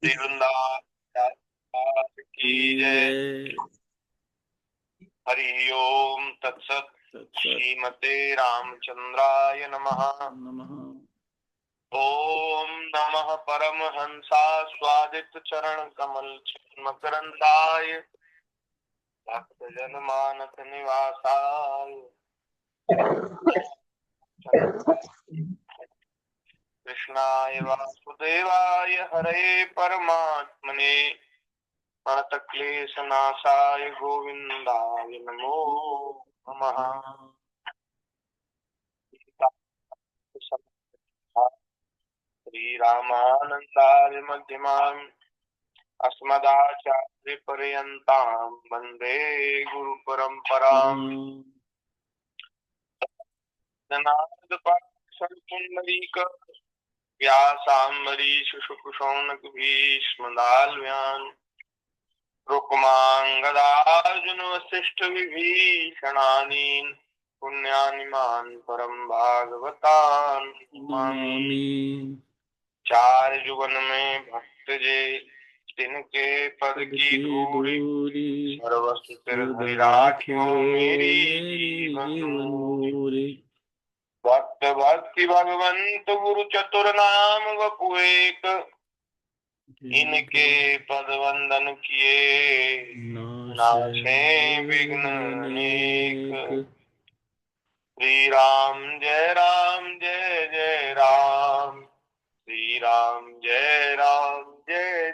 श्री वृंदावन की जय। हरि ओम तत्सत। श्रीमते रामचंद्राय नमः। ओम नमः परमहंसास्वादित चरण कमल मकरंदाय भक्त जन मानस निवासाय कृष्णाय वासुदेवाय हरे परमात्मने प्रणतक्लेशनाशाय गोविंदाय नमो नमः। श्री रामानंदाय मध्यमान् अस्मदाचार्य पर्यन्तां वन्दे गुरु परंपराम्। जनार्द पुंडरीक व्यासाम्बरीश शुकुशौनक भीष्मदाल्व्यान् रुक्मांगदार्जुन वसिष्ठ विभीषणानीन् पुण्यानिमान् परम भागवतान् नमामि। चार जुगन में भक्त जे तिनके पद की धूरी सर्वस्व सिर हरि राखियो मेरी जीवन। भक्त भक्ति भगवंत गुरु चतुर नाम वपु एक इनके पद वंदन किए नाशे विघ्न अनेक। श्री राम जय जय राम। श्री राम जय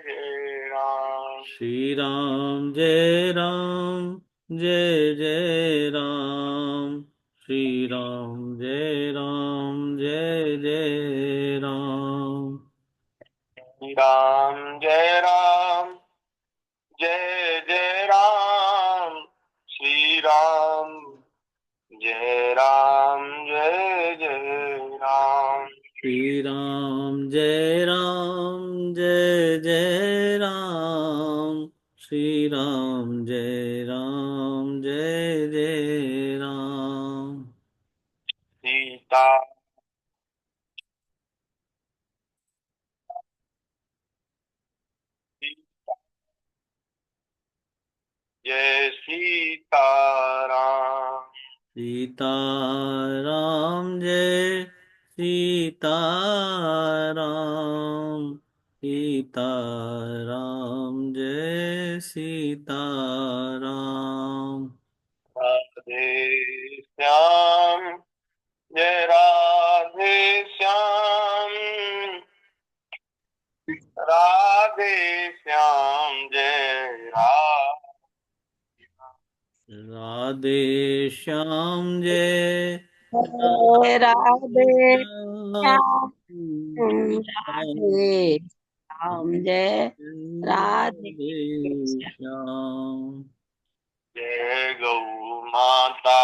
जय राम। श्री राम जय जय राम। श्री राम जय जय राम। श्री राम जय जय राम। श्री राम जय जय राम। श्री राम जय जय राम। श्री राम जय जय राम। सीता जय सीताराम। सीताराम जय सीताराम। सीताराम जय सीताराम। राधे श्याम जय राधे श्याम। राधे श्याम जय राधे श्याम जय राधे श्याम। श्याम राधे श्याम जय राधे श्याम। जय गौ माता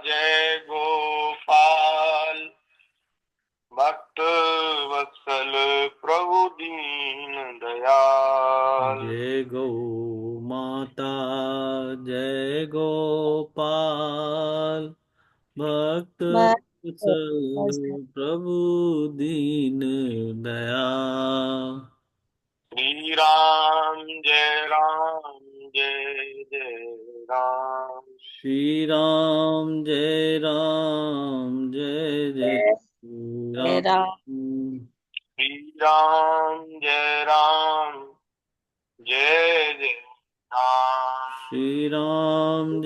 जय गोपाल भक्त वत्सल प्रभु दीन दयाल। जय गौ माता जय गोपाल भक्त वत्सल प्रभु दीन दयाल। श्री राम जय जय राम। श्री राम जय जय राम। श्री राम जय जय राम। श्री राम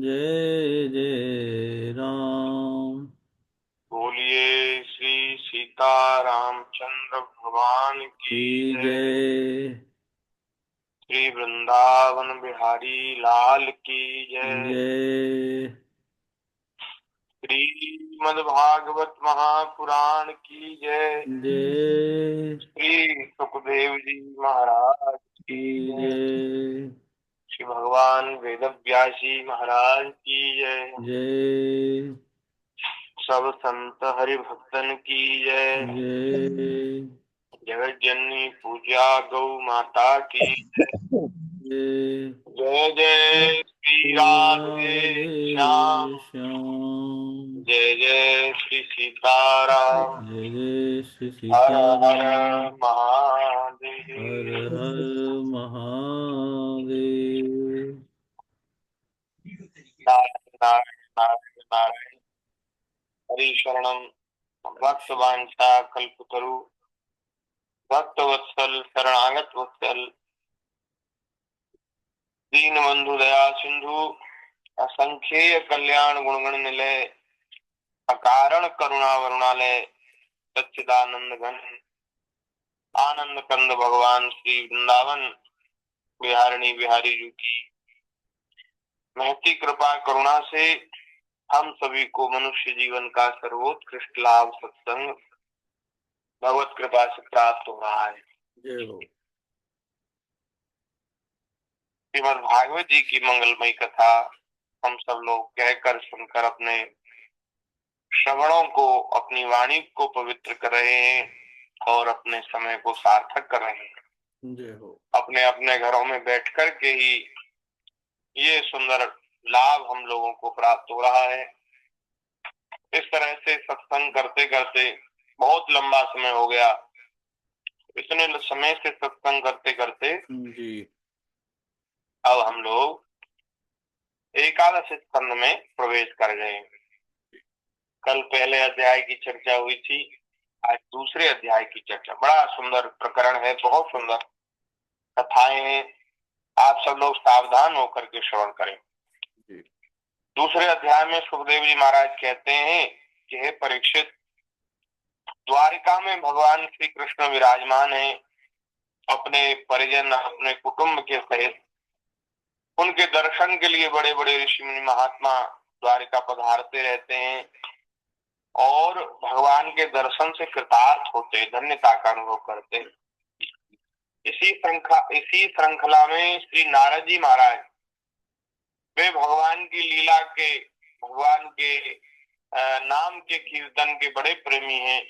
जय जय राम। बोलिए श्री सीता रामचंद्र भगवान की जय। श्री वृंदावन बिहारी लाल की जय। श्रीमद्भागवत महापुराण की जय। श्री सुखदेव जी महाराज की जय। श्री भगवान वेद व्यासी महाराज की जय। सब संत हरि भक्तन की जय। जगत जननी पूजा गौ माता की जय। जय जय श्री राधे श्याम। जय जय श्री सीताराम। जय जय श्री हर हर सीताराम। महादेव। हर महादेव। नारायण नारायण नारायण नारायण। हरि शरणम भक्त वांछा कल्पतरु भक्त वत्सल शरणागत वत्सल दीन बंधु दया सिंधु असंख्येय कल्याण गुणगण निलय अकारण करुणा वरुणालय सच्चिदानंद घन आनंद कंद भगवान श्री वृंदावन बिहारिणी बिहारी जी की महती कृपा करुणा से हम सभी को मनुष्य जीवन का सर्वोत्कृष्ट लाभ सत्संग भगवत कृपा से प्राप्त हो रहा है। जय हो। श्रीमद् भागवत जी की मंगलमयी कथा हम सब लोग कहकर सुनकर अपने श्रवणों को अपनी वाणी को पवित्र कर रहे हैं और अपने समय को सार्थक कर रहे हैं। जय हो। अपने अपने घरों में बैठ कर के ही ये सुंदर लाभ हम लोगों को प्राप्त हो रहा है। इस तरह से सत्संग करते करते बहुत लंबा समय हो गया। इतने समय से सत्संग करते करते जी अब हम लोग एकादश स्कंद में प्रवेश कर गए। कल पहले अध्याय की चर्चा हुई थी, आज दूसरे अध्याय की चर्चा। बड़ा सुंदर प्रकरण है, बहुत सुंदर कथाएं हैं। आप सब लोग सावधान होकर के श्रवण करें। दूसरे अध्याय में सुखदेव जी महाराज कहते हैं कि हे परीक्षित, द्वारिका में भगवान श्री कृष्ण विराजमान है अपने परिजन अपने कुटुंब के सहित। उनके दर्शन के लिए बड़े बड़े ऋषि मुनि महात्मा द्वारिका पधारते रहते हैं और भगवान के दर्शन से कृतार्थ होते, धन्यता का अनुभव करते। इसी श्रृंखला में श्री नारद जी महाराज वे भगवान की लीला के, भगवान के नाम के कीर्तन के बड़े प्रेमी हैं।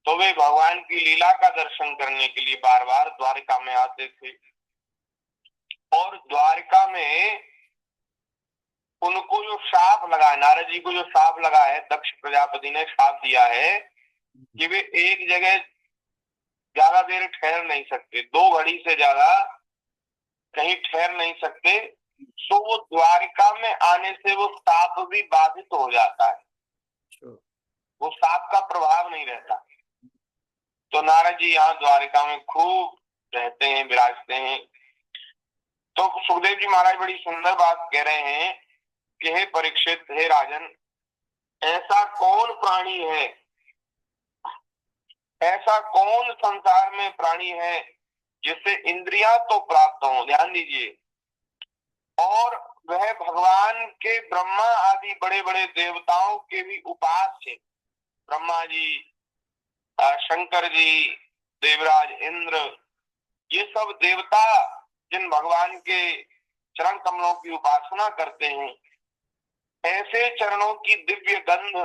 तो वे भगवान की लीला का दर्शन करने के लिए बार बार द्वारिका में आते थे और द्वारिका में उनको जो शाप लगा, नारद जी को जो शाप लगा है, दक्ष प्रजापति ने शाप दिया है कि वे एक जगह ज्यादा देर ठहर नहीं सकते, 2 घड़ी से ज्यादा कहीं ठहर नहीं सकते। तो वो द्वारिका में आने से वो शाप भी बाधित हो जाता है, वो शाप का प्रभाव नहीं रहता। तो नारद जी यहाँ द्वारिका में खूब रहते हैं, विराजते हैं। तो सुखदेव जी महाराज बड़ी सुंदर बात कह रहे हैं कि हे परीक्षित, हे राजन, ऐसा कौन प्राणी है, ऐसा कौन संसार में प्राणी है जिससे इंद्रियां तो प्राप्त हो, ध्यान दीजिए, और वह भगवान के ब्रह्मा आदि बड़े बड़े देवताओं के भी उपास्य, ब्रह्मा जी, शंकर जी, देवराज इंद्र, ये सब देवता जिन भगवान के चरण कमलों की उपासना करते हैं, ऐसे चरणों की दिव्य गंध,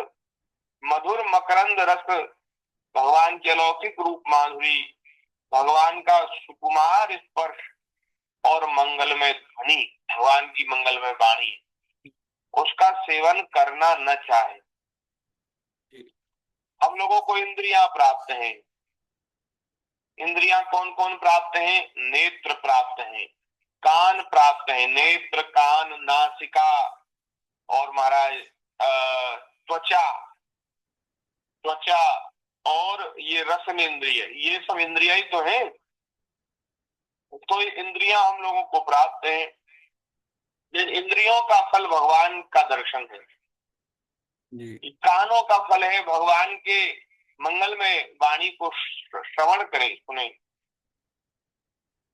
मधुर मकरंद रस, भगवान के अलौकिक रूप माधुरी, भगवान का सुकुमार स्पर्श और मंगलमय ध्वनि, भगवान की मंगलमय वाणी, उसका सेवन करना न चाहे। हम लोगों को इंद्रियां प्राप्त हैं। इंद्रियां कौन कौन प्राप्त हैं? नेत्र प्राप्त हैं, कान प्राप्त हैं, नेत्र कान नासिका और महाराज त्वचा, त्वचा और ये रसन इंद्रिय, ये सब इंद्रिया ही तो हैं। तो इंद्रियां हम लोगों को प्राप्त हैं। इन इंद्रियों का फल भगवान का दर्शन है जी। कानों का फल है भगवान के मंगलमय वाणी को श्रवण करें, सुने।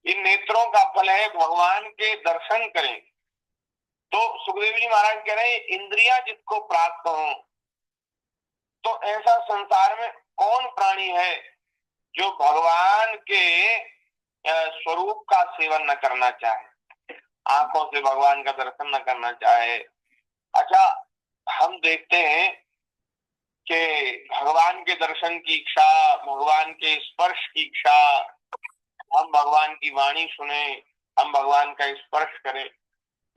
इन नेत्रों का फल है भगवान के दर्शन करें। तो सुखदेव जी महाराज कह रहे हैं इंद्रियां जिसको प्राप्त हो, तो ऐसा संसार में कौन प्राणी है जो भगवान के स्वरूप का सेवन न करना चाहे, आंखों से भगवान का दर्शन न करना चाहे। अच्छा, हम देखते हैं कि भगवान के दर्शन की इच्छा, भगवान के स्पर्श की इच्छा, हम भगवान की वाणी सुने, हम भगवान का स्पर्श करें,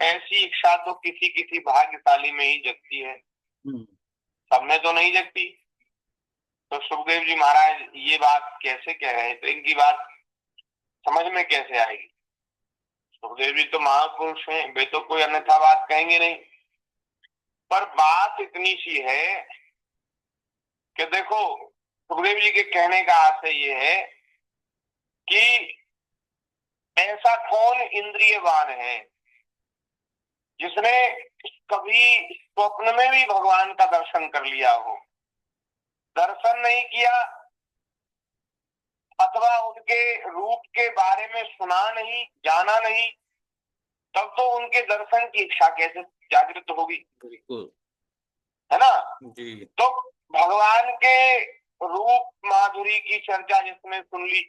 ऐसी इच्छा तो किसी किसी भाग्यशाली में ही जगती है, सब में तो नहीं जगती। तो सुखदेव जी महाराज ये बात कैसे कह रहे हैं? तो इनकी बात समझ में कैसे आएगी? सुखदेव जी तो महापुरुष हैं, वे तो कोई अन्यथा बात कहेंगे नहीं। पर बात इतनी सी है कि देखो, सुखदेव जी के कहने का आशय ये है कि ऐसा कौन इंद्रियवान है जिसने कभी स्वप्न में भी भगवान का दर्शन कर लिया हो, दर्शन नहीं किया अथवा उनके रूप के बारे में सुना नहीं, जाना नहीं, तब तो उनके दर्शन की इच्छा कैसे जागृत होगी? बिल्कुल है ना? जी। तो भगवान के रूप माधुरी की चर्चा जिसने सुन ली,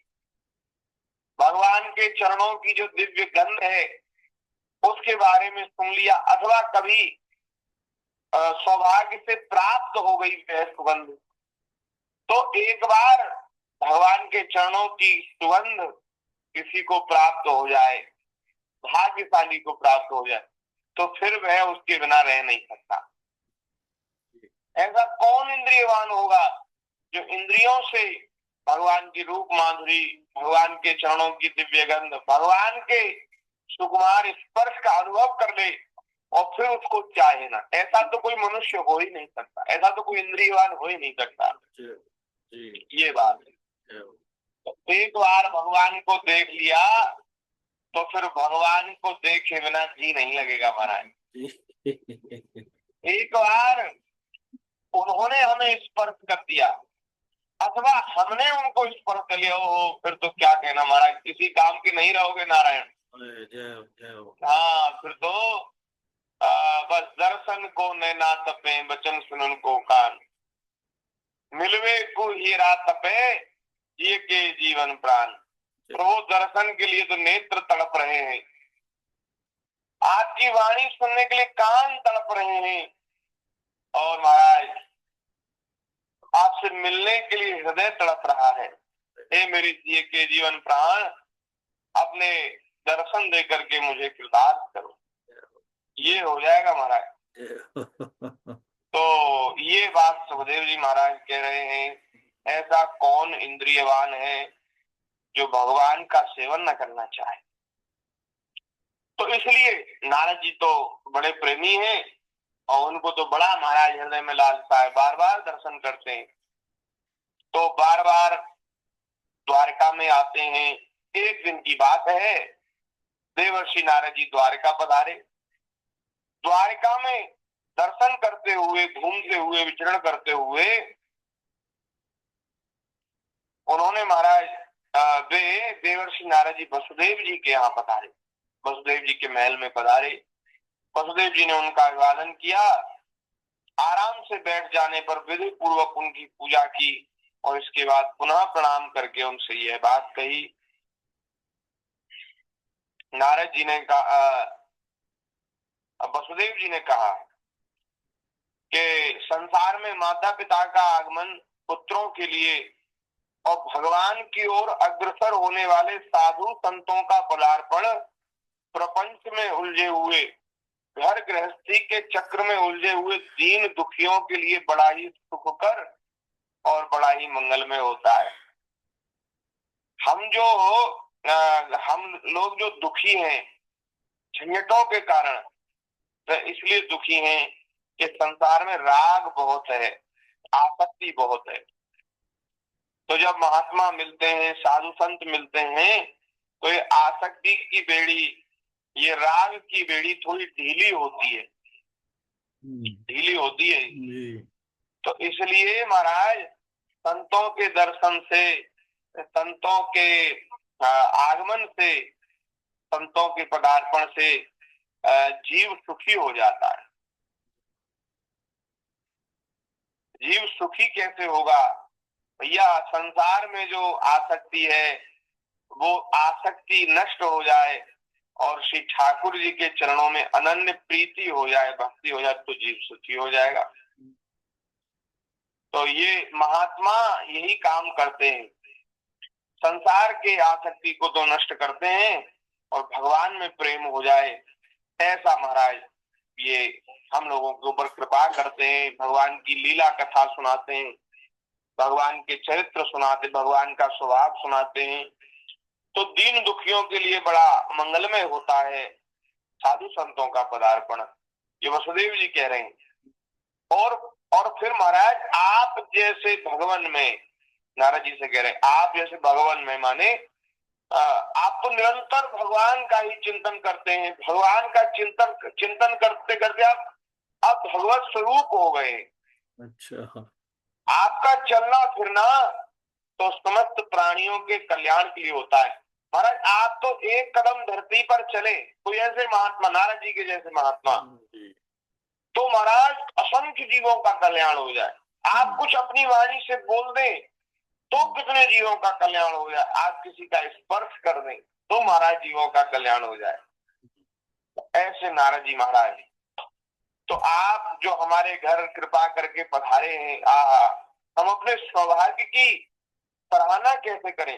भगवान के चरणों की जो दिव्य गंध है उसके बारे में सुन लिया, अथवा कभी सौभाग्य से प्राप्त हो गई वह सुगंध, तो एक बार भगवान के चरणों की सुगंध किसी को प्राप्त हो जाए, भाग्यशाली को प्राप्त हो जाए, तो फिर वह उसके बिना रह नहीं सकता। ऐसा कौन इंद्रियवान होगा जो इंद्रियों से भगवान की रूप माधुरी, भगवान के चरणों की दिव्य गंध, भगवान के सुकुमार स्पर्श का अनुभव कर ले और फिर उसको चाहे ना? ऐसा तो कोई मनुष्य हो ही नहीं सकता, ऐसा तो कोई इंद्रियवान हो ही नहीं सकता। ये बात है। तो एक बार भगवान को देख लिया तो फिर भगवान को देखे बिना जी नहीं लगेगा महाराज। एक बार उन्होंने हमें स्पर्श कर दिया अथवा हमने उनको स्पर्श कर लिया, हो फिर तो क्या कहना महाराज, किसी काम के नहीं रहोगे नारायण। हाँ, फिर तो बस दर्शन को नैना तपे, वचन सुनन को कान, मिलवे को हीरा तपे, जिए के जीवन प्राण। तो वो दर्शन के लिए तो नेत्र तड़प रहे हैं, आपकी वाणी सुनने के लिए कान तड़प रहे हैं, और महाराज आपसे मिलने के लिए हृदय तड़प रहा है। हे मेरी जिए के जीवन प्राण, अपने दर्शन दे करके मुझे कृतार्थ करो। ये हो जाएगा महाराज। तो ये बात सुखदेव जी महाराज कह रहे हैं, ऐसा कौन इंद्रियवान है जो भगवान का सेवन न करना चाहे। तो इसलिए नारद जी तो बड़े प्रेमी हैं और उनको तो बड़ा महाराज हृदय में लालसा है, बार बार दर्शन करते हैं, तो बार बार द्वारका में आते हैं। एक दिन की बात है, देवर्षि नारद जी द्वारका पधारे। द्वारका में दर्शन करते हुए, घूमते हुए, विचरण करते हुए उन्होंने महाराज वे देवर्षि नारद जी वसुदेव जी के यहाँ पधारे, वसुदेव जी के महल में पधारे। वसुदेव जी ने उनका अभिवादन किया, आराम से बैठ जाने पर विधि पूर्वक उनकी पूजा की और इसके बाद पुनः प्रणाम करके उनसे यह बात कही। नारद जी ने कहा, वसुदेव जी ने कहा कि संसार में माता पिता का आगमन, पुत्रों के लिए और भगवान की ओर अग्रसर होने वाले साधु संतों का पदार्पण, प्रपंच में उलझे हुए, घर गृहस्थी के चक्र में उलझे हुए दीन दुखियों के लिए बड़ा ही सुखकर और बड़ा ही मंगलमय होता है। हम लोग जो दुखी हैं झंझटों के कारण, तो इसलिए दुखी हैं कि संसार में राग बहुत है, आसक्ति बहुत है। तो जब महात्मा मिलते हैं, साधु संत मिलते हैं, तो ये आसक्ति की बेड़ी, ये राग की बेड़ी थोड़ी ढीली होती है, ढीली होती है। तो इसलिए महाराज संतों के दर्शन से, संतों के आगमन से, संतों के पदार्पण से जीव सुखी हो जाता है। जीव सुखी कैसे होगा भैया? संसार में जो आसक्ति है वो आसक्ति नष्ट हो जाए और श्री ठाकुर जी के चरणों में अनन्य प्रीति हो जाए, भक्ति हो जाए, तो जीव सुखी हो जाएगा। तो ये महात्मा यही काम करते हैं, संसार के आसक्ति को तो नष्ट करते हैं और भगवान में प्रेम हो जाए, ऐसा महाराज ये हम लोगों के ऊपर कृपा करते हैं। भगवान की लीला कथा सुनाते हैं, भगवान के चरित्र सुनाते, भगवान का स्वभाव सुनाते हैं। तो दीन दुखियों के लिए बड़ा मंगलमय होता है साधु संतों का पदार्पण, ये वसुदेव जी कह रहे हैं। और फिर महाराज आप जैसे भगवान में, नारद जी से कह रहे हैं आप जैसे भगवान में, माने आप तो निरंतर भगवान का ही चिंतन करते हैं, भगवान का चिंतन करते करते आप भगवत स्वरूप हो गए। अच्छा। आपका चलना फिरना तो समस्त प्राणियों के कल्याण के लिए होता है। महाराज आप तो एक कदम धरती पर चले, कोई ऐसे महात्मा, नारद जी के जैसे महात्मा, तो महाराज असंख्य जीवों का कल्याण हो जाए। आप कुछ अपनी वाणी से बोल दें तो कितने जीवों का कल्याण हो जाए। आप किसी का स्पर्श कर दें तो महाराज जीवों का कल्याण हो जाए। ऐसे नारद जी महाराज। तो आप जो हमारे घर कृपा करके पधारे हैं, हम अपने सौभाग्य की सराहना कैसे करें।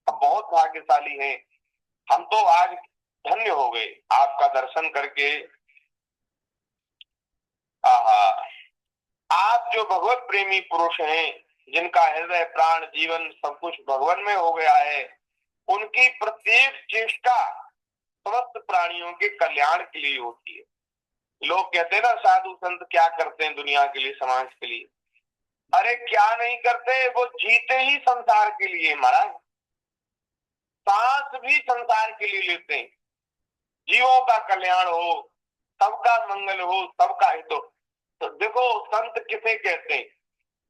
हम बहुत भाग्यशाली हैं, हम तो आज धन्य हो गए आपका दर्शन करके। आप जो भगवत प्रेमी पुरुष हैं, जिनका हृदय प्राण जीवन सब कुछ भगवान में हो गया है, उनकी प्रत्येक चेष्टा समस्त प्राणियों के कल्याण के लिए होती है। लोग कहते हैं ना साधु संत क्या करते हैं दुनिया के लिए, समाज के लिए। अरे क्या नहीं करते, वो जीते ही संसार के लिए महाराज, सांस भी संसार के लिए लेते हैं। जीवों का कल्याण हो, सबका मंगल हो, सबका हित हो। तो देखो संत किसे कहते हैं,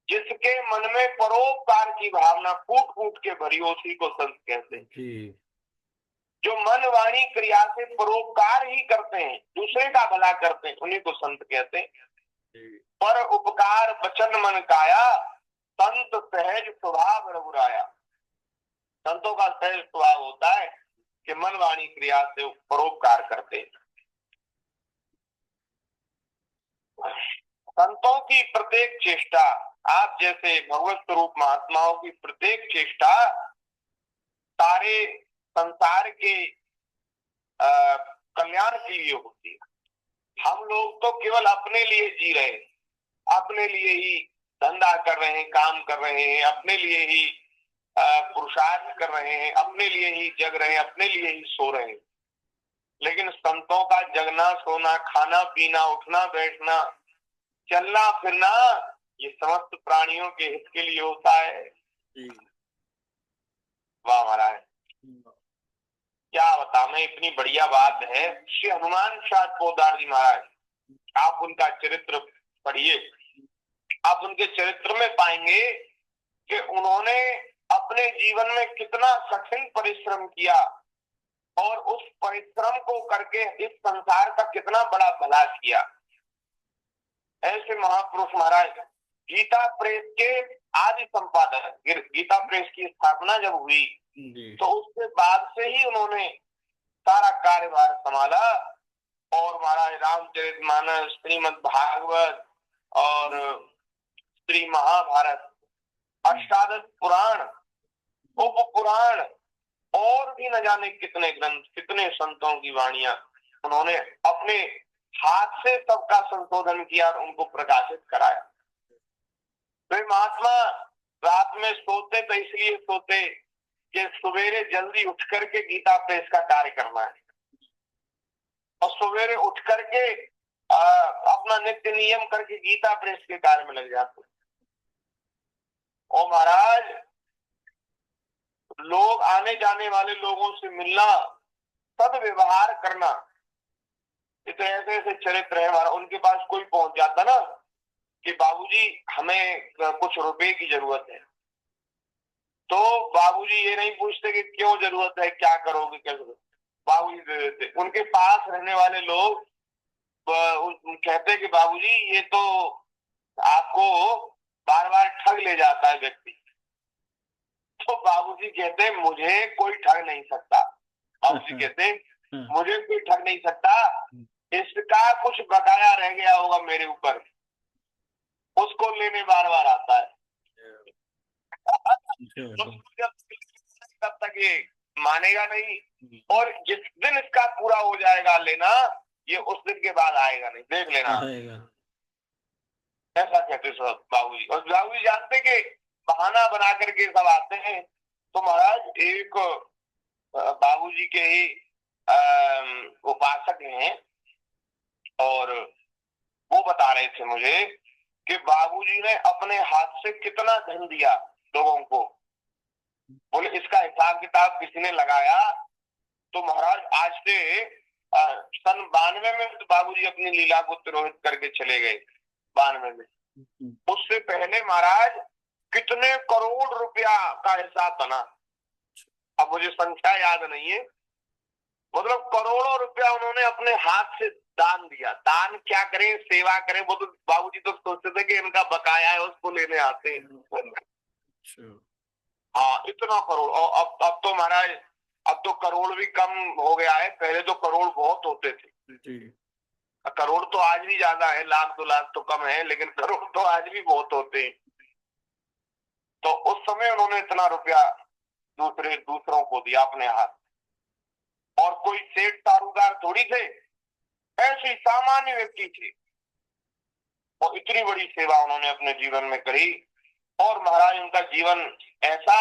जिसके मन में परोपकार की भावना कूट कूट के भरी हो, उसी को संत कहते हैं। जो मन वाणी क्रिया से परोपकार ही करते हैं, दूसरे का भला करते हैं, उन्हीं को संत कहते हैं। पर उपकार वचन मन काया, संत सहज स्वभाव रघुराया। संतों का सहज स्वभाव होता है कि मन वाणी क्रिया से परोपकार करते हैं। संतों की प्रत्येक चेष्टा, आप जैसे भगवत स्वरूप महात्माओं की प्रत्येक चेष्टा सारे संसार के कल्याण के लिए होती है। हम लोग तो केवल अपने लिए जी रहे हैं, अपने लिए ही धंधा कर रहे हैं, काम कर रहे हैं, अपने लिए ही पुरुषार्थ कर रहे हैं, अपने लिए ही जग रहे हैं, अपने लिए ही सो रहे हैं। लेकिन संतों का जगना सोना, खाना पीना, उठना बैठना, चलना फिरना, ये समस्त प्राणियों के हित के लिए होता है। वाह महाराज, क्या बता मैं, इतनी बढ़िया बात है। श्री हनुमान साथ पोदार जी महाराज, आप उनका चरित्र पढ़िए, आप उनके चरित्र में पाएंगे कि उन्होंने अपने जीवन में कितना कठिन परिश्रम किया और उस परिश्रम को करके इस संसार का कितना बड़ा भला किया। ऐसे महापुरुष महाराज गीता प्रेस के आदि संपादक, गीता प्रेस की स्थापना जब हुई तो उसके बाद से ही उन्होंने सारा कार्यभार संभाला। और महाराज रामचरितमानस, श्रीमद् भागवत और श्री महाभारत, अष्टादश पुराण, उप पुराण और भी न जाने कितने ग्रंथ, कितने संतों की वाणियां उन्होंने अपने हाथ से सबका संशोधन किया और उनको प्रकाशित कराया। वे महात्मा रात में सोते तो इसलिए सोते कि सवेरे जल्दी उठ करके गीता प्रेस का कार्य करना है, और सवेरे उठ करके अपना नित्य नियम करके गीता प्रेस के कार्य में लग जाते। और महाराज लोग आने जाने वाले लोगों से मिलना, सद्व्यवहार करना, ये तो ऐसे ऐसे चरित्र है हमारा। उनके पास कोई पहुंच जाता ना कि बाबूजी हमें कुछ रुपए की जरूरत है, तो बाबूजी ये नहीं पूछते कि क्यों जरूरत है, क्या करोगे, क्या जरूरत, बाबूजी दे देते। उनके पास रहने वाले लोग कहते कि बाबूजी ये तो आपको बार बार ठग ले जाता है व्यक्ति। तो बाबूजी कहते मुझे कोई ठग नहीं सकता। बाबूजी कहते मुझे कोई ठग नहीं सकता, इसका कुछ बकाया रह गया होगा मेरे ऊपर, उसको लेने बार बार आता है। तब तक ये मानेगा नहीं, और जिस दिन इसका पूरा हो जाएगा लेना, ये उस दिन के बाद आएगा नहीं, देख लेना। ऐसा कहते सब बाबूजी। और बाबूजी जानते कि बहाना बना करके सब आते हैं। तो महाराज एक बाबूजी के ही उपासक हैं, और वो बता रहे थे मुझे कि बाबूजी ने अपने हाथ से कितना धन दिया लोगों को। बोले इसका हिसाब किताब किसी ने लगाया तो महाराज आज से सन 92 में तो बाबूजी अपनी लीला को तिरोहित करके चले गए, 92 में। उससे पहले महाराज कितने करोड़ रुपया का हिसाब बना, अब मुझे संख्या याद नहीं है, मतलब करोड़ों रुपया उन्होंने अपने हाथ से दान दिया। दान क्या करें, सेवा करें, वो तो बाबूजी तो सोचते थे कि इनका बकाया है उसको लेने आते हैं। हाँ, इतना करोड़। और अब तो महाराज अब तो करोड़ भी कम हो गया है, पहले तो करोड़ बहुत होते थे। करोड़ तो आज भी ज्यादा है, लाख 2 लाख तो कम है, लेकिन करोड़ तो आज भी बहुत होते हैं। तो उस समय उन्होंने इतना रुपया दूसरों को दिया अपने हाथ। और कोई सेठ साहूकार थोड़ी थे, ऐसे सामान्य व्यक्ति थे, और इतनी बड़ी सेवा उन्होंने अपने जीवन में करी। और महाराज उनका जीवन ऐसा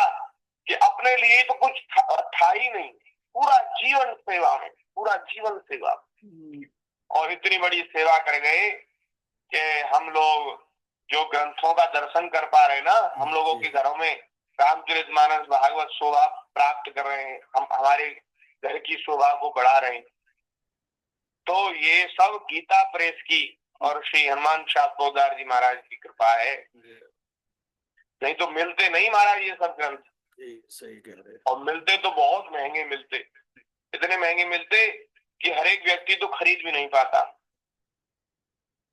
कि अपने लिए तो कुछ था ही नहीं, पूरा जीवन सेवा में, पूरा जीवन सेवा। और इतनी बड़ी सेवा कर गए कि हम लोग जो ग्रंथों का दर्शन कर पा रहे ना, हम लोगों के घरों में रामचरितमानस भागवत शोभा प्राप्त कर रहे हैं, हम हमारे घर की शोभा को बढ़ा रहे हैं। तो ये सब गीता प्रेस की और श्री हनुमान शाह पोदार जी महाराज की कृपा है, नहीं तो मिलते नहीं महाराज ये सब ग्रंथ। सही कह रहे हैं। और मिलते तो बहुत महंगे मिलते, इतने महंगे मिलते कि हर एक व्यक्ति तो खरीद भी नहीं पाता।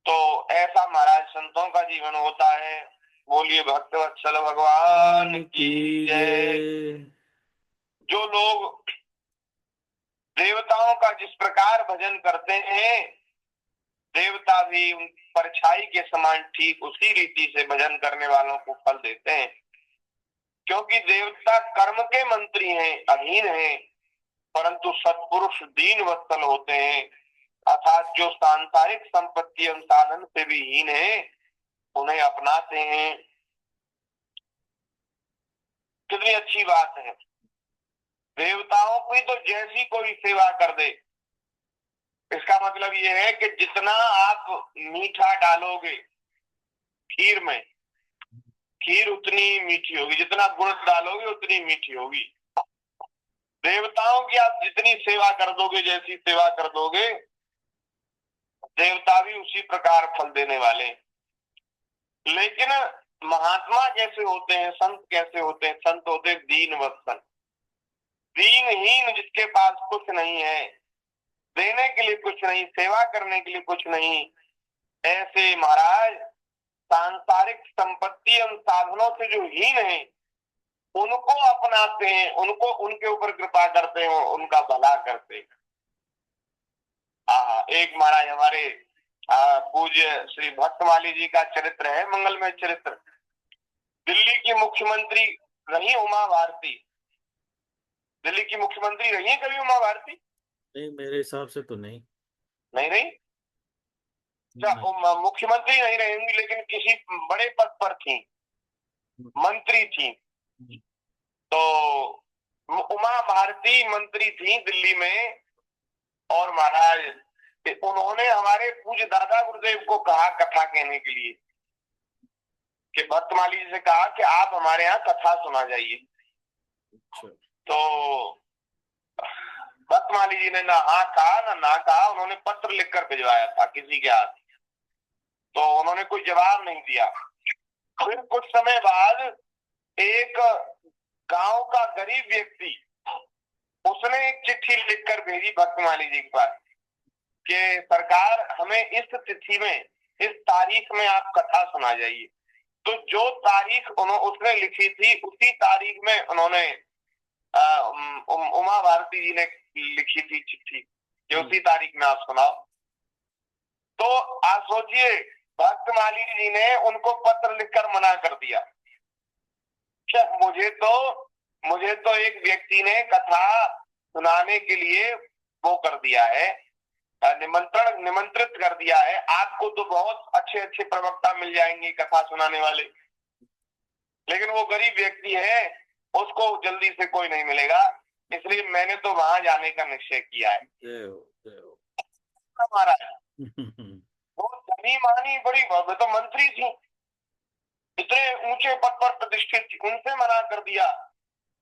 तो ऐसा महाराज संतों का जीवन होता है। बोलिए भक्तवत्सल भगवान की जय। जो लोग देवताओं का जिस प्रकार भजन करते हैं, देवता भी उन परछाई के समान ठीक उसी रीति से भजन करने वालों को फल देते हैं। क्योंकि देवता कर्म के मंत्री हैं, अधीन हैं, परंतु सत्पुरुष दीन वत्सल होते हैं, अर्थात जो सांसारिक संपत्ति एवं साधन से भी हीन है उन्हें अपनाते हैं। कितनी अच्छी बात है। देवताओं की तो जैसी कोई सेवा कर दे, इसका मतलब ये है कि जितना आप मीठा डालोगे खीर में, खीर उतनी मीठी होगी, जितना गुड़ डालोगे उतनी मीठी होगी। देवताओं की आप जितनी सेवा कर दोगे, जैसी सेवा कर दोगे, देवता भी उसी प्रकार फल देने वाले। लेकिन महात्मा कैसे होते हैं, संत कैसे होते हैं? संत होते हैं दीन वत्सल, दीनहीन, जिसके पास कुछ नहीं है, देने के लिए कुछ नहीं, सेवा करने के लिए कुछ नहीं, ऐसे महाराज सांसारिक संपत्ति एवं साधनों से जो हीन है उनको अपनाते हैं, उनको उनके ऊपर कृपा करते हैं, उनका भला करते हैं। एक महाराज हमारे पूज्य श्री भक्तमाली जी का चरित्र है, मंगलमय चरित्र। दिल्ली की मुख्यमंत्री रही उमा भारती। दिल्ली की मुख्यमंत्री रही है कभी उमा भारती? नहीं, मेरे हिसाब से तो नहीं। नहीं रही? मुख्यमंत्री नहीं रहेंगी, लेकिन किसी बड़े पद पर थी, मंत्री थी। तो उमा भारती मंत्री थी दिल्ली में, और महाराज उन्होंने हमारे पूज्य दादा गुरुदेव को कहा कथा कहने के लिए, कि भक्तमाली जी से कहा कि आप हमारे यहाँ कथा सुना जाइए। तो भक्तमाली जी ने ना हाँ कहा ना कहा, उन्होंने पत्र लिखकर भिजवाया था किसी के हाथ, तो उन्होंने कोई जवाब नहीं दिया। फिर कुछ समय बाद एक गांव का गरीब व्यक्ति, उसने एक चिट्ठी लिखकर भेजी भक्तमाली जी के पास कि सरकार हमें इस तिथि में, इस तारीख में आप कथा सुना जाइए। तो जो तारीख उसने लिखी थी उसी तारीख में उन्होंने उमा भारती जी ने लिखी थी चिट्ठी कि उसी तारीख में आप सुनाओ। तो आप सोचिए, भक्तमाली जी ने उनको पत्र लिखकर मना कर दिया। क्या मुझे तो एक व्यक्ति ने कथा सुनाने के लिए वो कर दिया है, निमंत्रित कर दिया है, आपको तो बहुत अच्छे अच्छे प्रवक्ता मिल जाएंगे कथा सुनाने वाले, लेकिन वो गरीब व्यक्ति है, उसको जल्दी से कोई नहीं मिलेगा। इसलिए मैंने तो वहां जाने का निश्चय किया है। जय हो, जय हो। महाराज वो धनी मानी बड़ी वो तो मंत्री थी, इतने ऊंचे पद पर प्रतिष्ठित थी, उनसे मना कर दिया।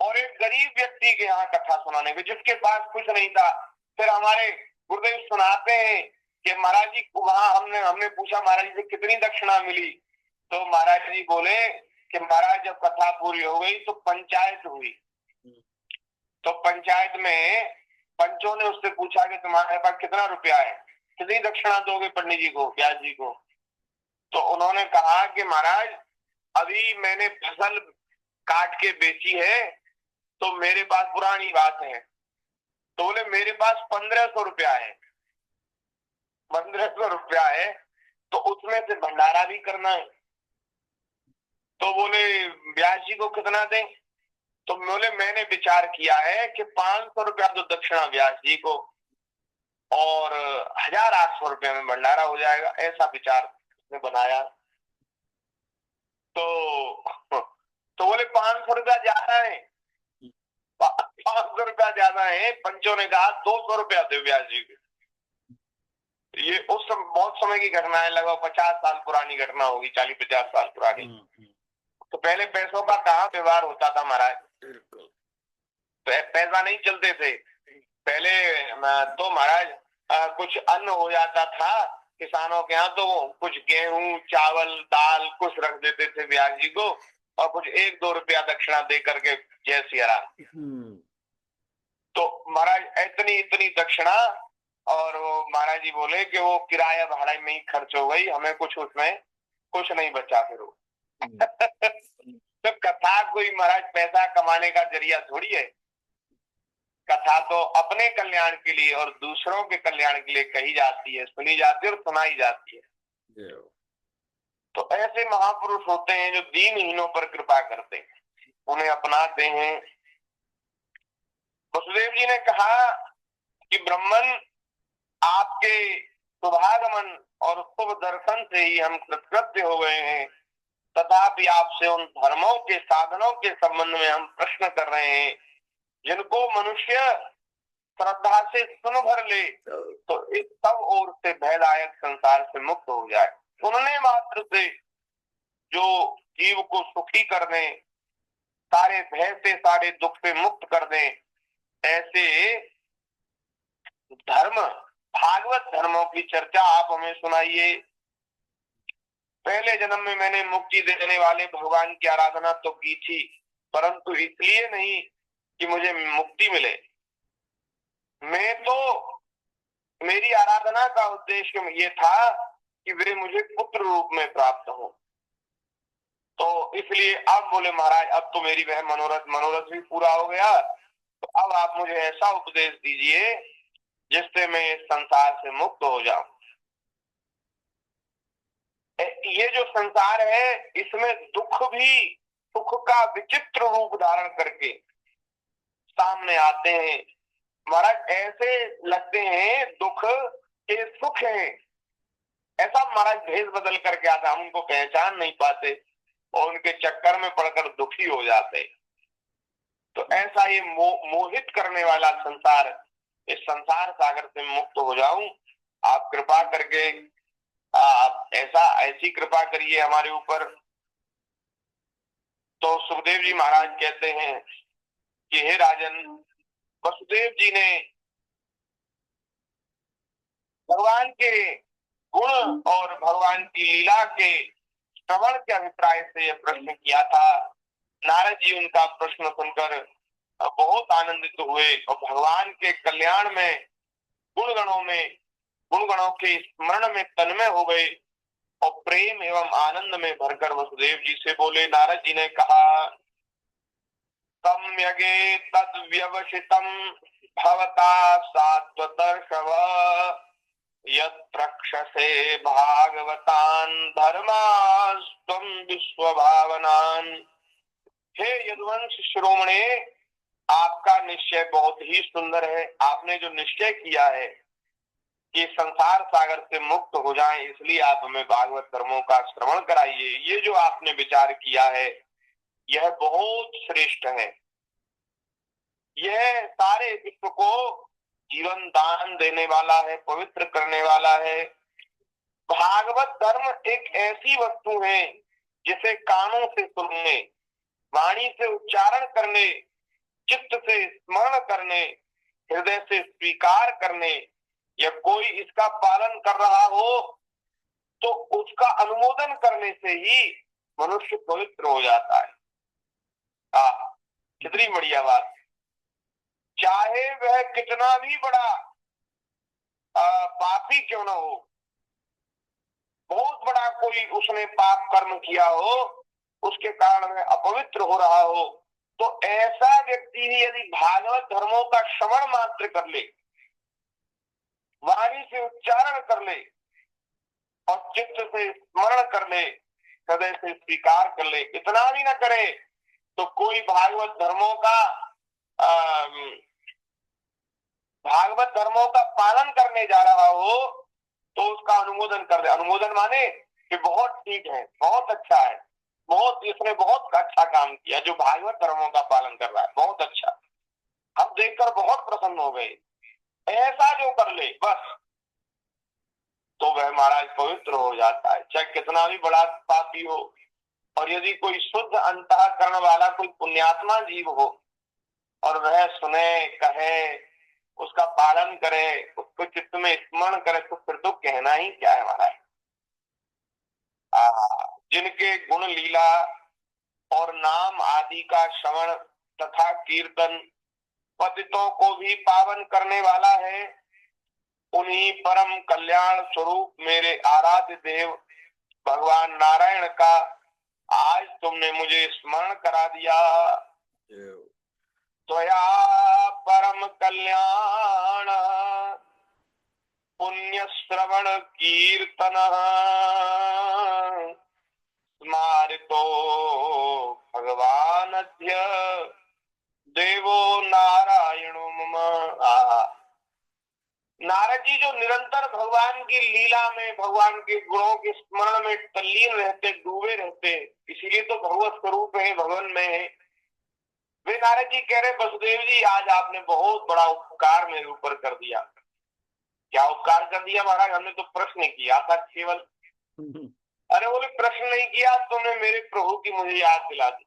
और एक गरीब व्यक्ति के यहाँ कथा सुनाने में, जिसके पास कुछ नहीं था। फिर हमारे गुरुदेव सुनाते हैं कि महाराज जी वहां हमने पूछा महाराज जी से कितनी दक्षिणा मिली। तो महाराज जी बोले कि महाराज जब कथा पूरी हो गई तो पंचायत हुई। तो पंचायत में पंचों ने उससे पूछा कि तुम्हारे पास कितना रुपया है, कितनी दक्षिणा दोगे पंडित जी को, व्यास जी को। तो उन्होंने कहा कि महाराज अभी मैंने फसल काट के बेची है, तो मेरे पास पुरानी बात है। तो बोले मेरे पास 1500 रुपया है। 1500 रुपया है तो उसमें से भंडारा भी करना है। तो बोले व्यास जी को कितना दें। तो बोले मैंने विचार किया है कि 500 रुपया तो दक्षिणा व्यास जी को और 1800 रुपये में भंडारा हो जाएगा, ऐसा विचार उसने बनाया। तो बोले 500 रुपया ज्यादा है, 500 रुपया ज्यादा है। पंचों ने कहा 200 रुपया दे व्यास जी को। ये उस बहुत समय की घटना है, लगभग 50 साल पुरानी घटना होगी, 40-50 साल पुरानी। तो पहले पैसों का कहाँ व्यवहार होता था महाराज, पैसा नहीं चलते थे पहले। तो महाराज कुछ अन्न हो जाता था किसानों के यहाँ, तो कुछ गेहूं चावल दाल कुछ रख देते थे व्यास जी को, और कुछ 1-2 रुपया दक्षिणा दे करके जय सिया राम। तो महाराज इतनी इतनी दक्षिणा, और वो महाराज जी बोले कि वो किराया भाड़ा में ही खर्च हो गई, हमें कुछ उसमें कुछ नहीं बचा फिर वो। तो कथा कोई महाराज पैसा कमाने का जरिया थोड़ी है। कथा तो अपने कल्याण के लिए और दूसरों के कल्याण के लिए कही जाती है, सुनी जाती है और सुनाई जाती है। तो ऐसे महापुरुष होते हैं जो दीनहीनों पर कृपा करते हैं, उन्हें अपनाते हैं। वसुदेव जी ने कहा कि ब्राह्मण आपके शुभागमन और शुभ दर्शन से ही हम कृतकृत्य हो गए हैं, तथापि आपसे उन धर्मों के साधनों के संबंध में हम प्रश्न कर रहे हैं जिनको मनुष्य श्रद्धा से सुन भर ले तो इस सब ओर से भयदायक संसार से मुक्त हो जाए। सुनने मात्र से जो जीव को सुखी कर दें, सारे भय से सारे दुख से मुक्त कर दें, ऐसे धर्म भागवत धर्मों की चर्चा आप हमें सुनाइए। पहले जन्म में मैंने मुक्ति देने वाले भगवान की आराधना तो की थी, परंतु इसलिए नहीं कि मुझे मुक्ति मिले। मैं तो मेरी आराधना का उद्देश्य ये था कि वे मुझे पुत्र रूप में प्राप्त हो। तो इसलिए अब बोले महाराज अब तो मेरी वह मनोरथ भी पूरा हो गया, तो अब आप मुझे ऐसा उपदेश दीजिए जिससे मैं इस संसार से मुक्त हो जाऊं। ये जो संसार है इसमें दुख भी सुख का विचित्र रूप धारण करके सामने आते हैं। महाराज ऐसे लगते हैं दुख के सुख हैं, ऐसा महाराज भेष बदल करके आता, हम उनको पहचान नहीं पाते और उनके चक्कर में पड़कर दुखी हो जाते। तो ऐसा ये मोहित करने वाला संसार, इस संसार सागर से मुक्त हो जाऊं, आप कृपा करके आप ऐसी कृपा करिए हमारे ऊपर। तो सुखदेव जी महाराज कहते हैं कि हे राजन, वसुदेव जी ने भगवान के गुण और भगवान की लीला के श्रवण के अभिप्राय से यह प्रश्न किया था। नारद जी उनका प्रश्न सुनकर बहुत आनंदित हुए और भगवान के कल्याण में गुणगणों के स्मरण में तन्मय हो गए और प्रेम एवं आनंद में भरकर वसुदेव जी से बोले। नारद जी ने कहा सम्यगे तद व्यवसितम भवता सात्वतर्षव यत्रक्षसे भागवतान धर्मास्त्वं विश्वभावनान। हे यदुवंश शिरोमणे, आपका निश्चय बहुत ही सुंदर है। आपने जो निश्चय किया है कि संसार सागर से मुक्त हो जाएं, इसलिए आप हमें भागवत धर्मों का श्रवण कराइए। ये जो आपने विचार किया है यह बहुत श्रेष्ठ है। यह सारे विश्व को जीवन दान देने वाला है, पवित्र करने वाला है। भागवत धर्म एक ऐसी वस्तु है जिसे कानों से सुनने, वाणी से उच्चारण करने, चित्त से स्मरण करने, हृदय से स्वीकार करने, या कोई इसका पालन कर रहा हो तो उसका अनुमोदन करने से ही मनुष्य पवित्र हो जाता है। कितनी बढ़िया बात। चाहे वह कितना भी बड़ा पापी क्यों ना हो, बहुत बड़ा कोई उसने पाप कर्म किया हो, उसके कारण वह अपवित्र हो रहा हो, तो ऐसा व्यक्ति ही यदि भागवत धर्मों का श्रवण मात्र कर ले, वाणी से उच्चारण कर ले और चित्त से स्मरण कर ले, हृदय से स्वीकार कर ले, इतना भी ना करे तो कोई भागवत धर्मों का पालन करने जा रहा हो तो उसका अनुमोदन कर दे। अनुमोदन माने कि बहुत ठीक है, बहुत अच्छा है, बहुत इसने बहुत अच्छा काम किया, जो भागवत धर्मों का पालन कर रहा है, बहुत अच्छा, हम देखकर बहुत प्रसन्न हो गए, ऐसा जो कर ले बस, तो वह महाराज पवित्र हो जाता है, चाहे कितना भी बड़ा पापी हो। और यदि कोई शुद्ध अंतःकरण वाला कोई पुण्यात्मा जीव हो और वह सुने, कहे, उसका पालन करे, उसको चित्त में स्मरण करे, तो फिर तो कहना ही क्या है महाराज। जिनके गुण लीला और नाम आदि का श्रवण तथा कीर्तन पतितों को भी पावन करने वाला है, उन्हीं परम कल्याण स्वरूप मेरे आराध्य देव भगवान नारायण का आज तुमने मुझे स्मरण करा दिया। त्वया परम कल्याण पुण्य श्रवण कीर्तन स्मारितो भगवान अद्य देवो नारायणो मम। नारद जी जो निरंतर भगवान की लीला में, भगवान के गुणों के स्मरण में तल्लीन रहते, डूबे रहते, इसीलिए तो भगवत स्वरूप है, भगवान में है। वे नारद जी कह रहे, वसुदेव जी आज आपने बहुत बड़ा उपकार मेरे ऊपर कर दिया। क्या उपकार कर दिया महाराज? हमने तो प्रश्न किया था केवल। अरे बोले प्रश्न नहीं किया, तुमने मेरे प्रभु की मुझे याद दिला दी।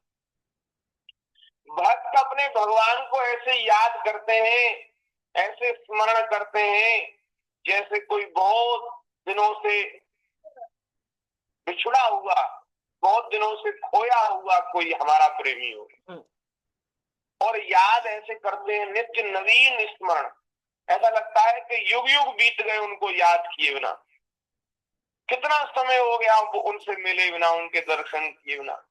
भक्त अपने भगवान को ऐसे याद करते हैं, ऐसे स्मरण करते हैं जैसे कोई बहुत दिनों से बिछुड़ा हुआ, बहुत दिनों से खोया हुआ कोई हमारा प्रेमी हो, और याद ऐसे करते हैं, नित्य नवीन स्मरण। ऐसा लगता है कि युग युग बीत गए उनको याद किए बिना, कितना समय हो गया वो उनसे मिले बिना, उनके दर्शन किए बिना।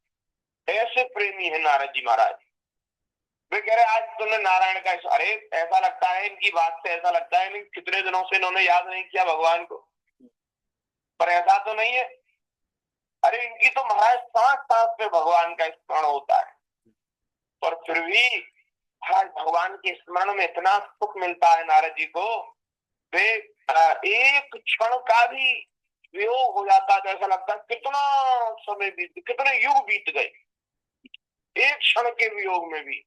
ऐसे प्रेमी है नारद जी महाराज। वे कह रहे आज तुमने नारायण का, अरे ऐसा लगता है इनकी बात से, ऐसा लगता है कितने दिनों से इन्होंने याद नहीं किया भगवान को, पर ऐसा तो नहीं है। अरे इनकी तो महाराज सांस सांस पे भगवान का स्मरण होता है, पर फिर भी आज भगवान के स्मरण में इतना सुख मिलता है नारद जी को, वे एक क्षण का भी वियोग हो जाता है तो ऐसा लगता है कितना समय बीत, कितने युग बीत गए एक क्षण के वियोग में भी।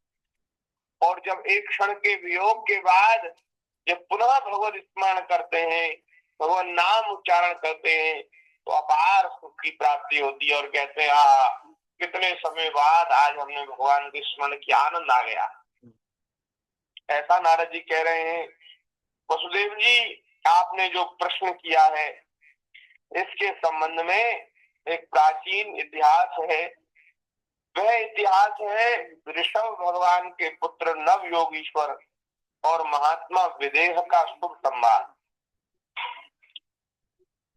और जब एक क्षण के वियोग के बाद जब पुनः भगवत स्मरण करते हैं, भगवान नाम उच्चारण करते हैं, तो अपार सुख की प्राप्ति होती है और कहते हैं कितने समय बाद आज हमने भगवान के स्मरण की, आनंद आ गया। ऐसा नारद जी कह रहे हैं। वसुदेव जी आपने जो प्रश्न किया है इसके संबंध में एक प्राचीन इतिहास है। वह इतिहास है ऋषभ भगवान के पुत्र नव योगीश्वर और महात्मा विदेह का शुभ संवाद।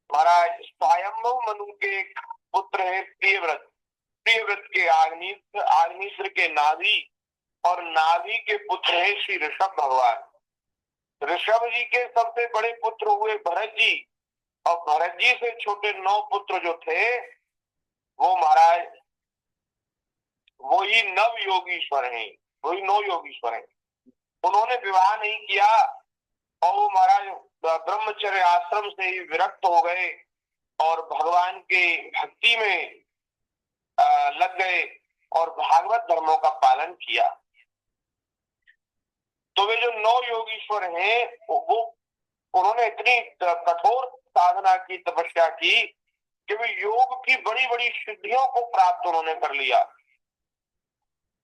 महाराज स्वयंभू मनु के एक पुत्र है प्रियव्रत, प्रियव्रत के आग्नेय, आग्नेयश्वर के नाभि, और नाभि के पुत्र है श्री ऋषभ भगवान। ऋषभ जी के सबसे बड़े पुत्र हुए भरत जी, और भरत जी से छोटे 9 पुत्र जो थे वो महाराज वही नव योगीश्वर हैं, वही 9 योगीश्वर हैं। उन्होंने विवाह नहीं किया और वो महाराज ब्रह्मचर्य आश्रम से ही विरक्त हो गए और भगवान के भक्ति में लग गए और भागवत धर्मों का पालन किया। तो वे जो 9 योगीश्वर हैं वो उन्होंने इतनी कठोर साधना की, तपस्या की कि वे योग की बड़ी बड़ी सिद्धियों को प्राप्त उन्होंने कर लिया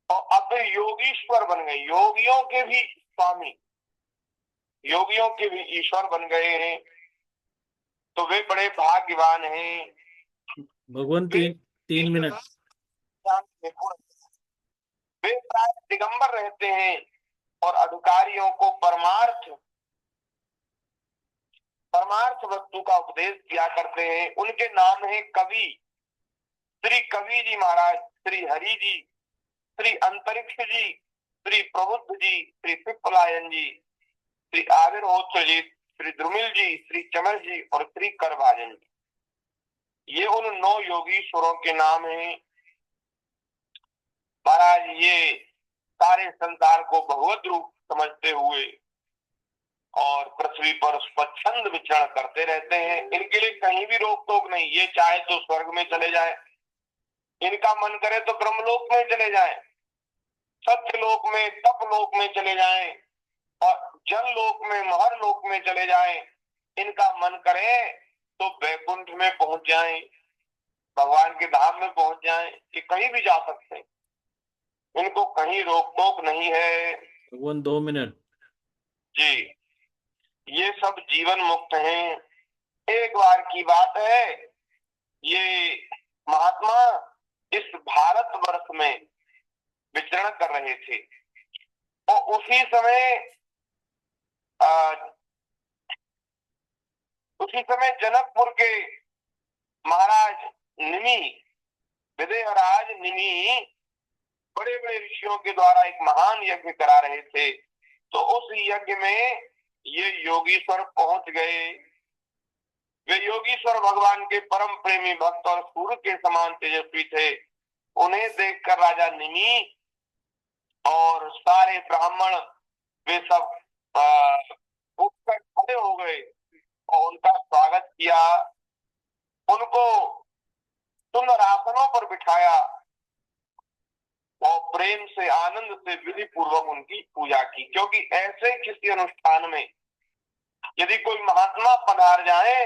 और अब वे योगीश्वर बन गए, योगियों के भी स्वामी, योगियों के भी ईश्वर बन गए हैं। तो वे बड़े भाग्यवान हैं। भगवान, 3 मिनट। वे प्राय दिगंबर रहते हैं और अधिकारियों को परमार्थ वस्तु का उपदेश किया करते हैं। उनके नाम है कवि, श्री कवि जी महाराज, श्री हरि जी, श्री अंतरिक्ष जी, श्री प्रबुद्ध जी, श्री पिप्पलायन जी, श्री आविर्होत्र जी, श्री द्रुमिल जी, श्री चमर जी और श्री करभाजन जी। ये उन 9 योगीश्वरों के नाम हैं। महाराज ये सारे संसार को भगवत रूप समझते हुए और पृथ्वी पर स्वच्छंद विचरण करते रहते हैं। इनके लिए कहीं भी रोक टोक नहीं। ये चाहे तो स्वर्ग में चले जाए, इनका मन करे तो ब्रह्मलोक में चले जाए, सत्यलोक में, तपलोक में चले जाएं और जल लोक में, महर लोक में चले जाएं। इनका मन करे तो वैकुंठ में पहुंच जाएं, भगवान के धाम में पहुंच जाएं, ये कहीं भी जा सकते हैं। इनको कहीं रोक टोक नहीं है। भगवान 2 मिनट। जी, ये सब जीवन मुक्त हैं। एक बार की बात है, ये महात्मा इस भारतवर्ष में विचरण कर रहे थे और उसी समय जनकपुर के महाराज निमि, विदेहराज निमि बड़े बड़े ऋषियों के द्वारा एक महान यज्ञ करा रहे थे। तो उस यज्ञ में ये योगीश्वर पहुंच गए। वे योगीश्वर भगवान के परम प्रेमी भक्त और सूर्य के समान तेजस्वी थे। उन्हें देखकर राजा निमि और सारे ब्राह्मण वे सब उठकर खड़े हो गए और उनका स्वागत किया। उनको सुंदर आसनों पर बिठाया और प्रेम से, आनंद से, विधि पूर्वक उनकी पूजा की। क्योंकि ऐसे किसी अनुष्ठान में यदि कोई महात्मा पधार जाए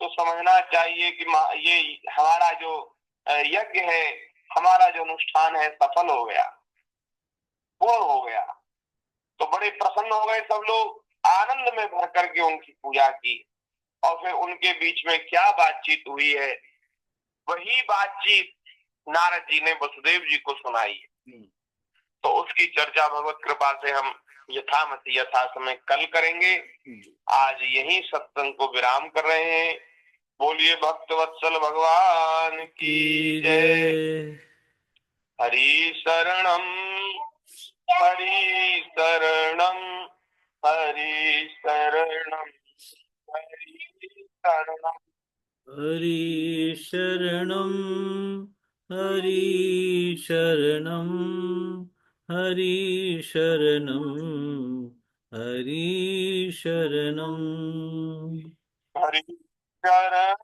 तो समझना चाहिए कि ये हमारा जो यज्ञ है, हमारा जो अनुष्ठान है, सफल हो गया, पूर्ण हो गया। तो बड़े प्रसन्न हो गए सब लोग, आनंद में भर करके उनकी पूजा की। और फिर उनके बीच में क्या बातचीत हुई है, वही बातचीत नारद जी ने वसुदेव जी को सुनाई है। तो उसकी चर्चा भगवत कृपा से हम यथामति यथा समय कल करेंगे। आज यही सत्संग को विराम कर रहे हैं। बोलिए भक्तवत्सल भगवान की जय। हरि शरणम, हरि शरणम, हरि शरणम, हरि शरणम, हरि शरणम, हरि शरणम, हरि शरणम, हरि शरणम, हरि शरणम।